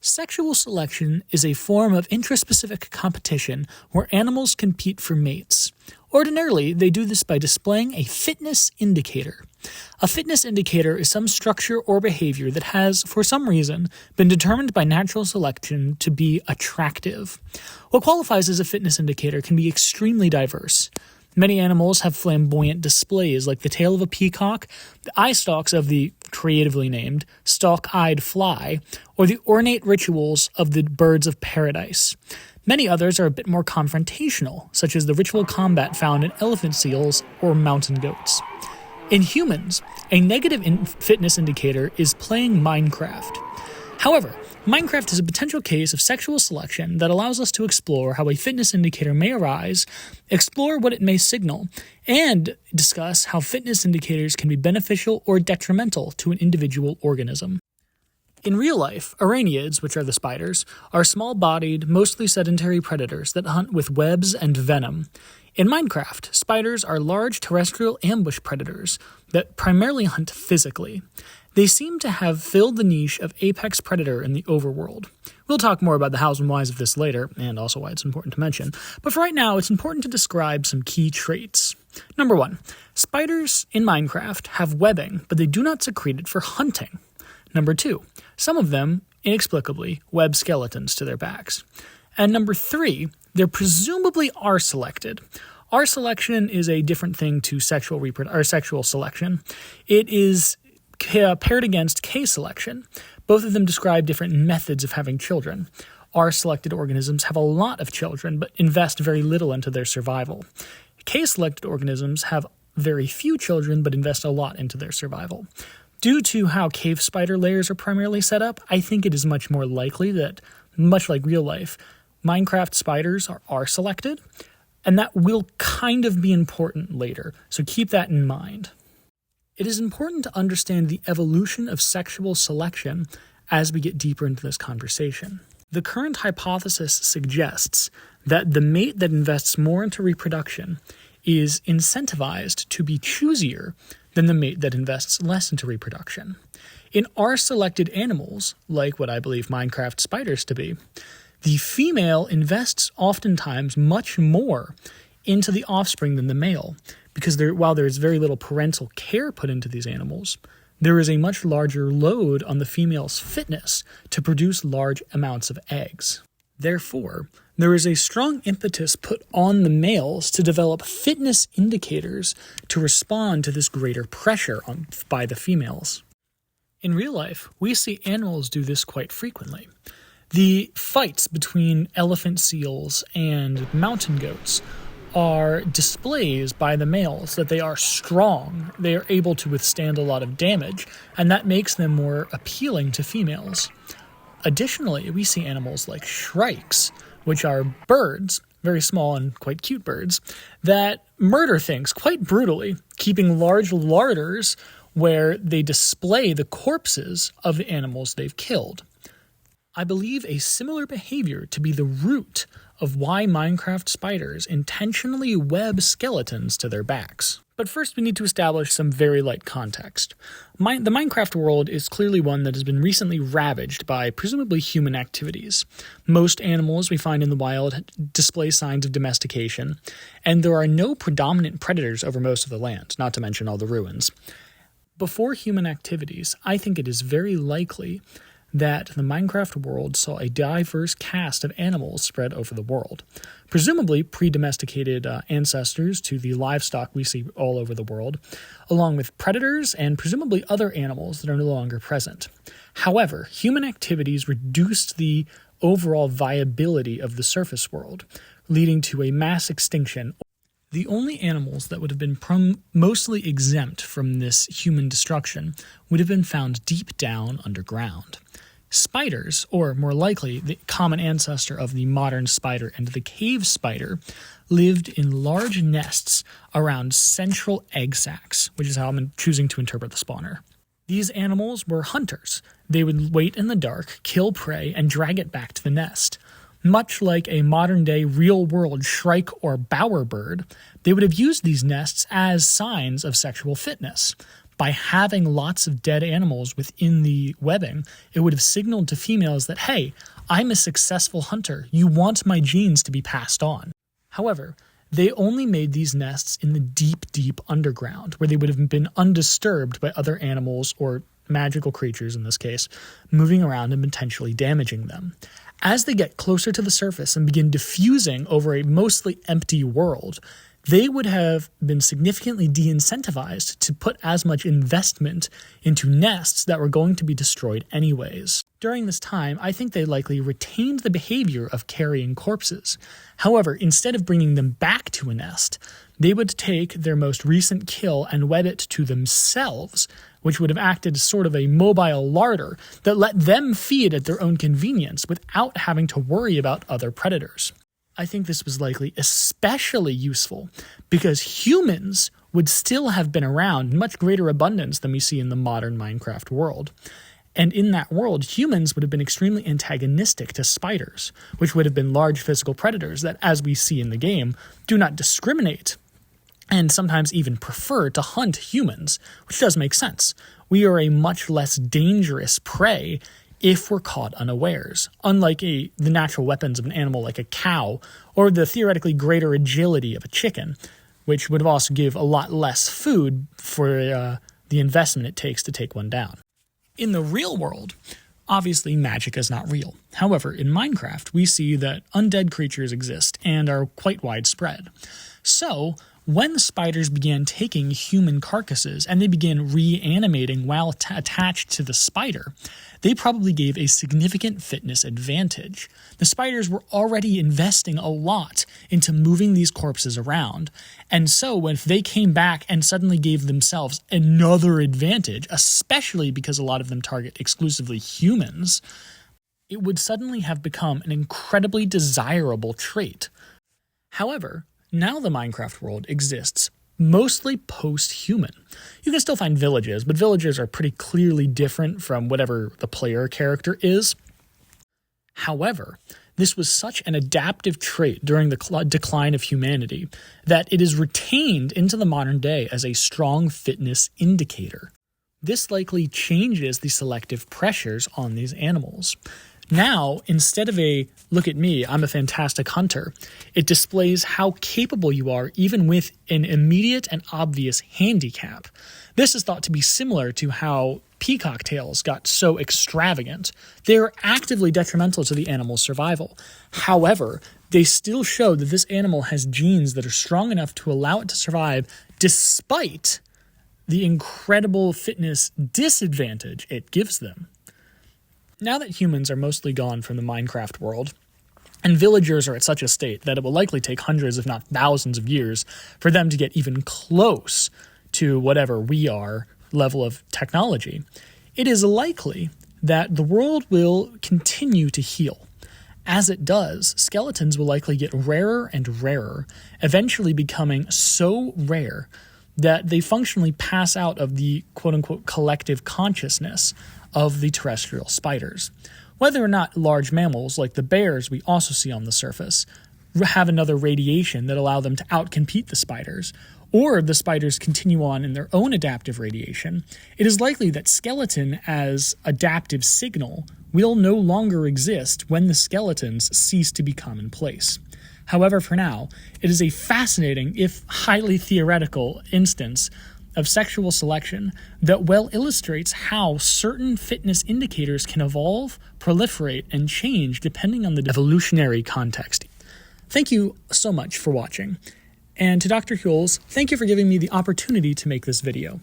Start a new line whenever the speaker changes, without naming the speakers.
Sexual selection is a form of intraspecific competition where animals compete for mates. Ordinarily, they do this by displaying a fitness indicator. A fitness indicator is some structure or behavior that has, for some reason, been determined by natural selection to be attractive. What qualifies as a fitness indicator can be extremely diverse. Many animals have flamboyant displays like the tail of a peacock, the eye stalks of the creatively named stalk-eyed fly, or the ornate rituals of the birds of paradise. Many others are a bit more confrontational, such as the ritual combat found in elephant seals or mountain goats. In humans, a negative fitness indicator is playing Minecraft. However, Minecraft is a potential case of sexual selection that allows us to explore how a fitness indicator may arise, explore what it may signal, and discuss how fitness indicators can be beneficial or detrimental to an individual organism. In real life, araneads, which are the spiders, are small-bodied, mostly sedentary predators that hunt with webs and venom. In Minecraft, spiders are large terrestrial ambush predators that primarily hunt physically. They seem to have filled the niche of apex predator in the overworld. We'll talk more about the hows and whys of this later, and also why it's important to mention, but for right now, it's important to describe some key traits. Number 1, spiders in Minecraft have webbing, but they do not secrete it for hunting. Number 2, some of them, inexplicably, web skeletons to their backs. And number 3, they're presumably R-selected. R-selection is a different thing to sexual selection. It is paired against K-selection. Both of them describe different methods of having children. R-selected organisms have a lot of children, but invest very little into their survival. K-selected organisms have very few children, but invest a lot into their survival. Due to how cave spider layers are primarily set up, I think it is much more likely that, much like real life, Minecraft spiders are R-selected, and that will kind of be important later, so keep that in mind. It is important to understand the evolution of sexual selection as we get deeper into this conversation. The current hypothesis suggests that the mate that invests more into reproduction is incentivized to be choosier than the mate that invests less into reproduction. In R-selected animals, like what I believe Minecraft spiders to be, the female invests oftentimes much more into the offspring than the male, because while there is very little parental care put into these animals, there is a much larger load on the female's fitness to produce large amounts of eggs. Therefore, there is a strong impetus put on the males to develop fitness indicators to respond to this greater pressure by the females. In real life, we see animals do this quite frequently. The fights between elephant seals and mountain goats are displays by the males that they are strong, they are able to withstand a lot of damage, and that makes them more appealing to females. Additionally, we see animals like shrikes, which are birds, very small and quite cute birds, that murder things quite brutally, keeping large larders where they display the corpses of the animals they've killed. I believe a similar behavior to be the root of why Minecraft spiders intentionally web skeletons to their backs. But first we need to establish some very light context. The Minecraft world is clearly one that has been recently ravaged by presumably human activities. Most animals we find in the wild display signs of domestication, and there are no predominant predators over most of the land, not to mention all the ruins. Before human activities, I think it is very likely that the Minecraft world saw a diverse cast of animals spread over the world, presumably pre-domesticated ancestors to the livestock we see all over the world, along with predators and presumably other animals that are no longer present. However, human activities reduced the overall viability of the surface world, leading to a mass extinction. The only animals that would have been mostly exempt from this human destruction would have been found deep down underground. Spiders, or more likely the common ancestor of the modern spider and the cave spider, lived in large nests around central egg sacs, which is how I'm choosing to interpret the spawner. These animals were hunters. They would wait in the dark, kill prey, and drag it back to the nest. Much like a modern-day real-world shrike or bowerbird, they would have used these nests as signs of sexual fitness. By having lots of dead animals within the webbing, it would have signaled to females that, hey, I'm a successful hunter. You want my genes to be passed on. However, they only made these nests in the deep, deep underground, where they would have been undisturbed by other animals or magical creatures, in this case, moving around and potentially damaging them. As they get closer to the surface and begin diffusing over a mostly empty world, they would have been significantly de-incentivized to put as much investment into nests that were going to be destroyed anyways. During this time, I think they likely retained the behavior of carrying corpses. However, instead of bringing them back to a nest, they would take their most recent kill and web it to themselves, which would have acted as sort of a mobile larder that let them feed at their own convenience without having to worry about other predators. I think this was likely especially useful because humans would still have been around in much greater abundance than we see in the modern Minecraft world. And in that world, humans would have been extremely antagonistic to spiders, which would have been large physical predators that, as we see in the game, do not discriminate and sometimes even prefer to hunt humans, which does make sense. We are a much less dangerous prey if we're caught unawares, unlike the natural weapons of an animal like a cow, or the theoretically greater agility of a chicken, which would also give a lot less food for the investment it takes to take one down. In the real world, obviously magic is not real. However, in Minecraft, we see that undead creatures exist and are quite widespread. So, when spiders began taking human carcasses and they began reanimating while attached to the spider, they probably gave a significant fitness advantage. The spiders were already investing a lot into moving these corpses around, and so when they came back and suddenly gave themselves another advantage, especially because a lot of them target exclusively humans, it would suddenly have become an incredibly desirable trait. However, now the Minecraft world exists mostly post-human. You can still find villages, but villages are pretty clearly different from whatever the player character is. However, this was such an adaptive trait during the decline of humanity that it is retained into the modern day as a strong fitness indicator. This likely changes the selective pressures on these animals. Now, instead of a, look at me, I'm a fantastic hunter, it displays how capable you are even with an immediate and obvious handicap. This is thought to be similar to how peacock tails got so extravagant. They are actively detrimental to the animal's survival. However, they still show that this animal has genes that are strong enough to allow it to survive despite the incredible fitness disadvantage it gives them. Now that humans are mostly gone from the Minecraft world, and villagers are at such a state that it will likely take hundreds if not thousands of years for them to get even close to whatever we are level of technology, it is likely that the world will continue to heal. As it does, skeletons will likely get rarer and rarer, eventually becoming so rare that they functionally pass out of the quote-unquote collective consciousness of the terrestrial spiders. Whether or not large mammals, like the bears we also see on the surface, have another radiation that allow them to outcompete the spiders, or the spiders continue on in their own adaptive radiation, it is likely that skeleton as adaptive signal will no longer exist when the skeletons cease to be commonplace. However, for now, it is a fascinating, if highly theoretical, instance of sexual selection that well illustrates how certain fitness indicators can evolve, proliferate, and change depending on the evolutionary context. Thank you so much for watching. And to Dr. Hules, thank you for giving me the opportunity to make this video.